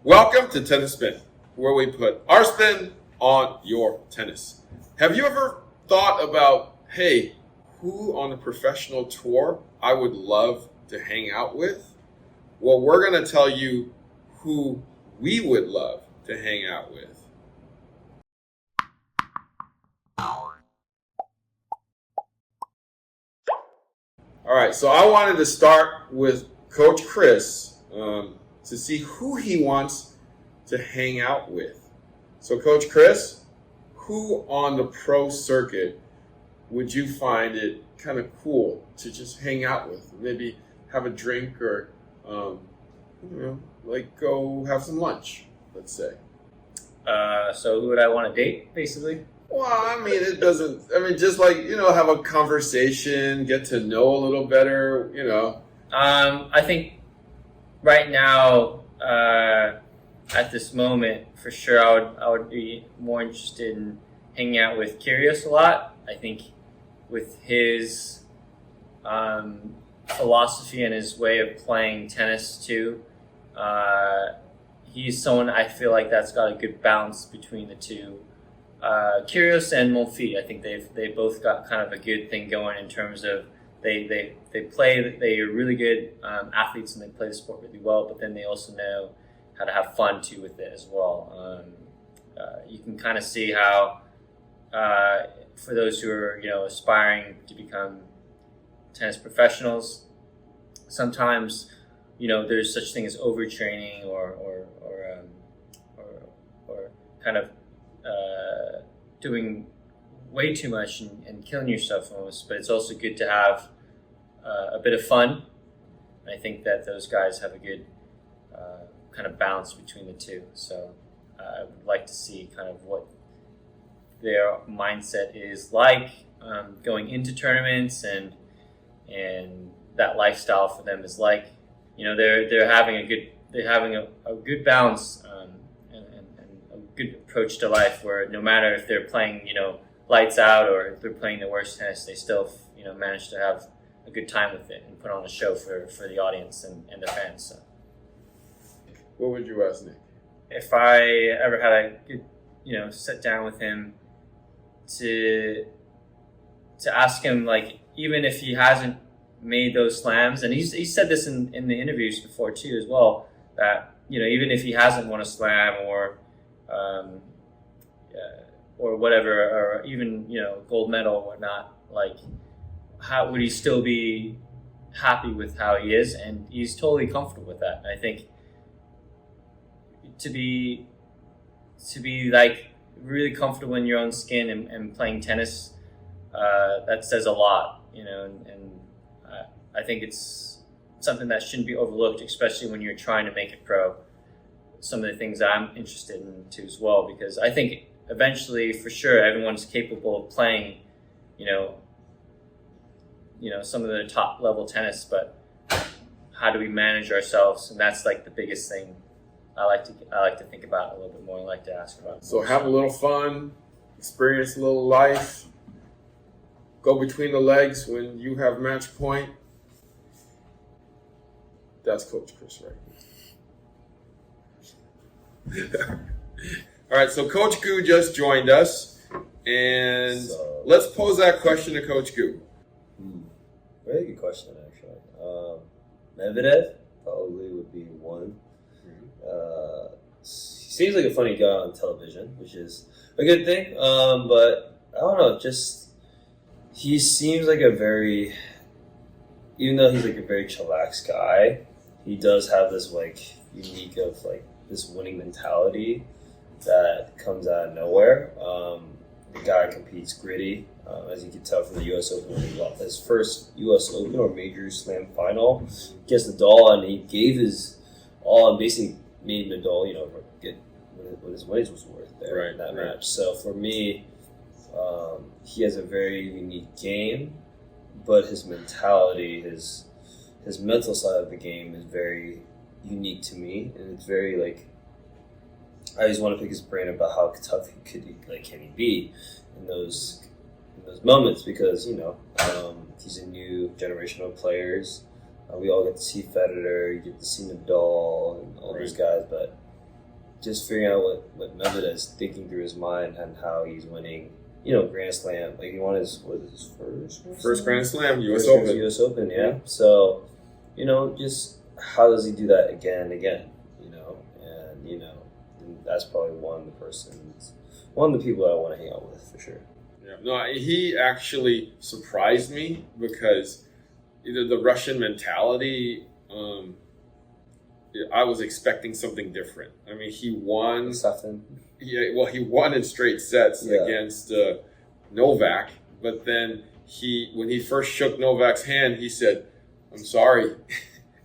Welcome to Tennis Spin, where we put our spin on your tennis. Have you ever thought about, hey, who on the professional tour I would love to hang out with? Well, we're going to tell you who we would love to hang out with. All right, so I wanted to start with Coach Chris to see who he wants to hang out with. So, Coach Chris, who on the pro circuit would you find it kind of cool to just hang out with? Maybe have a drink or, go have some lunch, let's say. So who would I want to date, basically? Well, just have a conversation, get to know a little better, I think right now, at this moment, for sure, I would be more interested in hanging out with Kyrgios a lot. I think with his philosophy and his way of playing tennis too, he's someone I feel like that's got a good balance between the two. Kyrgios and Monfils, I think they both got kind of a good thing going in terms of they are really good athletes and they play the sport really well, but then they also know how to have fun too with it as well. You can kind of see how for those who are aspiring to become tennis professionals, sometimes there's such thing as overtraining or kind of doing way too much and killing yourself almost. But it's also good to have a bit of fun. I think that those guys have a good kind of balance between the two. So I would like to see kind of what their mindset is like going into tournaments and that lifestyle for them is like. They're having a good balance and a good approach to life where no matter if they're playing lights out or if they're playing the worst tennis, they still manage to have a good time with it and put on a show for the audience and the fans. So. What would you ask Nick? If I ever had a good sit down with him to ask him, like, even if he hasn't made those slams, and he said this in the interviews before too as well, that even if he hasn't won a slam or whatever, or even gold medal or whatnot, like, how would he still be happy with how he is? And he's totally comfortable with that. And I think to be like really comfortable in your own skin and playing tennis, that says a lot, and I think it's something that shouldn't be overlooked, especially when you're trying to make it pro. Some of the things I'm interested in too as well, because I think eventually, for sure, everyone's capable of playing, some of the top level tennis, but how do we manage ourselves? And that's like the biggest thing I like to think about a little bit more. I like to ask about. So have a little fun, experience a little life, go between the legs when you have match point. That's Coach Chris right. All right, so Coach Gu just joined us, and let's pose that question to Coach Gu. Very good question, actually. Medvedev probably would be one. He seems like a funny guy on television, which is a good thing. But I don't know, just he seems like even though he's like a very chillax guy, he does have this like unique of like this winning mentality that comes out of nowhere. The guy competes gritty, as you can tell from the U.S. Open when he lost his first U.S. Open or major slam final against Nadal, and he gave his all and basically made Nadal, get what his wages was worth there in that match. So for me, he has a very unique game, but his mentality, his mental side of the game is very unique to me, and it's very like I always want to pick his brain about how tough can he be in those moments, because he's a new generation of players. We all get to see Federer, you get to see Nadal and all those guys, but just figuring out what Medvedev is thinking through his mind and how he's winning, Grand Slam. Like he won his First Grand Slam, U.S. First Open. U.S. Open, yeah. So, just how does he do that again and again? And that's probably one of the people I want to hang out with for sure. Yeah. No, he actually surprised me because either the Russian mentality. I was expecting something different. I mean, he won. Yeah, well, he won in straight sets against Novak. But then when he first shook Novak's hand, he said, "I'm sorry."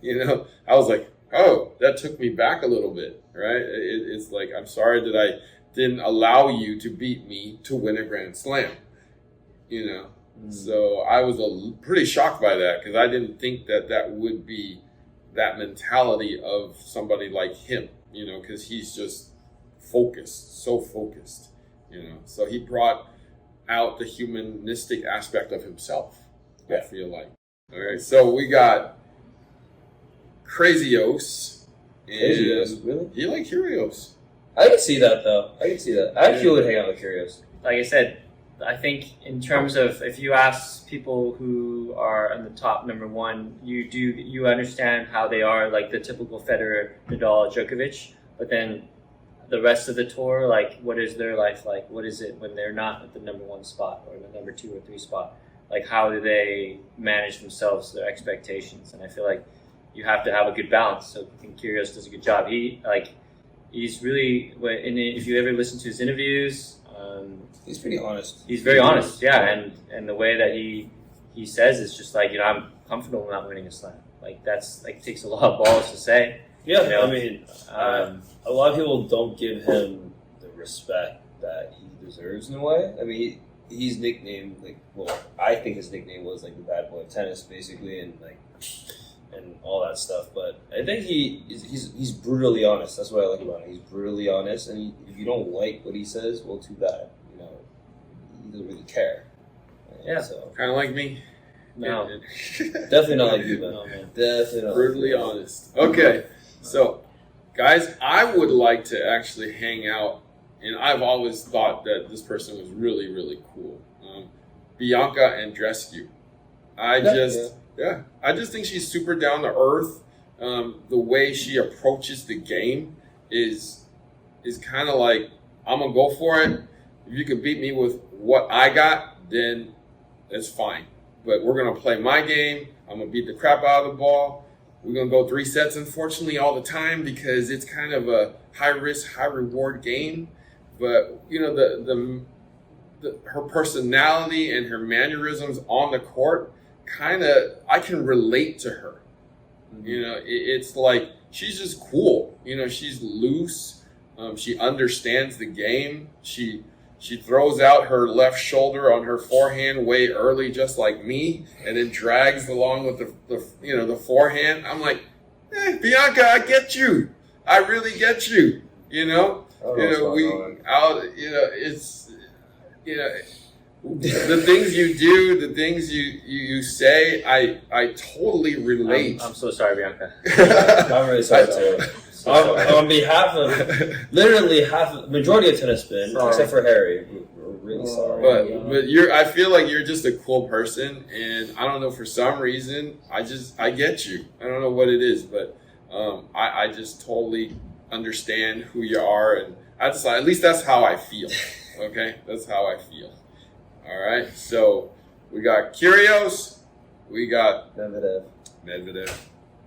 I was like, "Oh, that took me back a little bit." Right? It's like, "I'm sorry that I didn't allow you to beat me to win a Grand Slam." So I was pretty shocked by that because I didn't think that would be that mentality of somebody like him, because he's just so focused, So he brought out the humanistic aspect of himself, I feel like. All right, so we got Crazios. Really? You like Kyrgios? I can see that, though. I actually would hang out with Kyrgios. Like I said, I think in terms of if you ask people who are in the top number one, you understand how they are, like the typical Federer, Nadal, Djokovic, but then the rest of the tour, like what is their life like? What is it when they're not at the number one spot or the number 2 or 3 spot? Like how do they manage themselves, their expectations? And I feel like you have to have a good balance. So I think Kyrgios does a good job. He's really, if you ever listen to his interviews, he's pretty honest. He's very honest, yeah, and the way that he says it's just like, I'm comfortable not winning a slam. Like that's like takes a lot of balls to say. Yeah, I mean, a lot of people don't give him the respect that he deserves in a way. I mean, he's nicknamed I think his nickname was like the bad boy of tennis, basically, and all that stuff. But I think he's brutally honest. That's what I like about him. He's brutally honest, and if you don't like what he says, well, too bad. He doesn't really care. Yeah. So kind of like me. No, definitely not like you, man. No, man. Definitely not. Brutally honest. Okay, so guys, I would like to actually hang out, and I've always thought that this person was really, really cool. Bianca Andreescu. I just think she's super down to earth. The way she approaches the game is kind of like, I'm gonna go for it. If you can beat me with what I got, then that's fine. But we're gonna play my game. I'm gonna beat the crap out of the ball. We're gonna go 3 sets, unfortunately, all the time because it's kind of a high risk, high reward game. But her personality and her mannerisms on the court, I can relate to her. It's like she's just cool. She's loose. She understands the game. She throws out her left shoulder on her forehand way early, just like me, and then drags along with the forehand. I'm like, Bianca, I get you. I really get you. The things you do, the things you say, I totally relate. I'm so sorry, Bianca. I'm really sorry too. On behalf of literally majority of tennis spin, except for Harry, we're really sorry. But I feel like you're just a cool person, and I don't know, for some reason I get you. I don't know what it is, but I just totally understand who you are, and at least that's how I feel. Okay, that's how I feel. All right, so we got Kyrgios, we got Medvedev,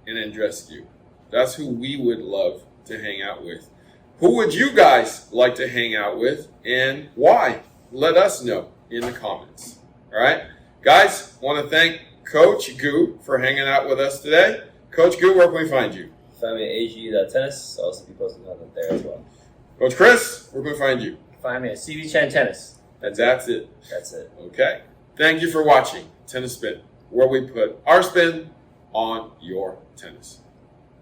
and Andreescu. That's who we would love to hang out with. Who would you guys like to hang out with, and why? Let us know in the comments. All right, guys, want to thank Coach Gu for hanging out with us today. Coach Gu, where can we find you? Find me at ag.tennis. I'll also be posting content there as well. Coach Chris, where can we find you? Find me at CV Chan Tennis. That's it. That's it. Okay. Thank you for watching Tennis Spin, where we put our spin on your tennis.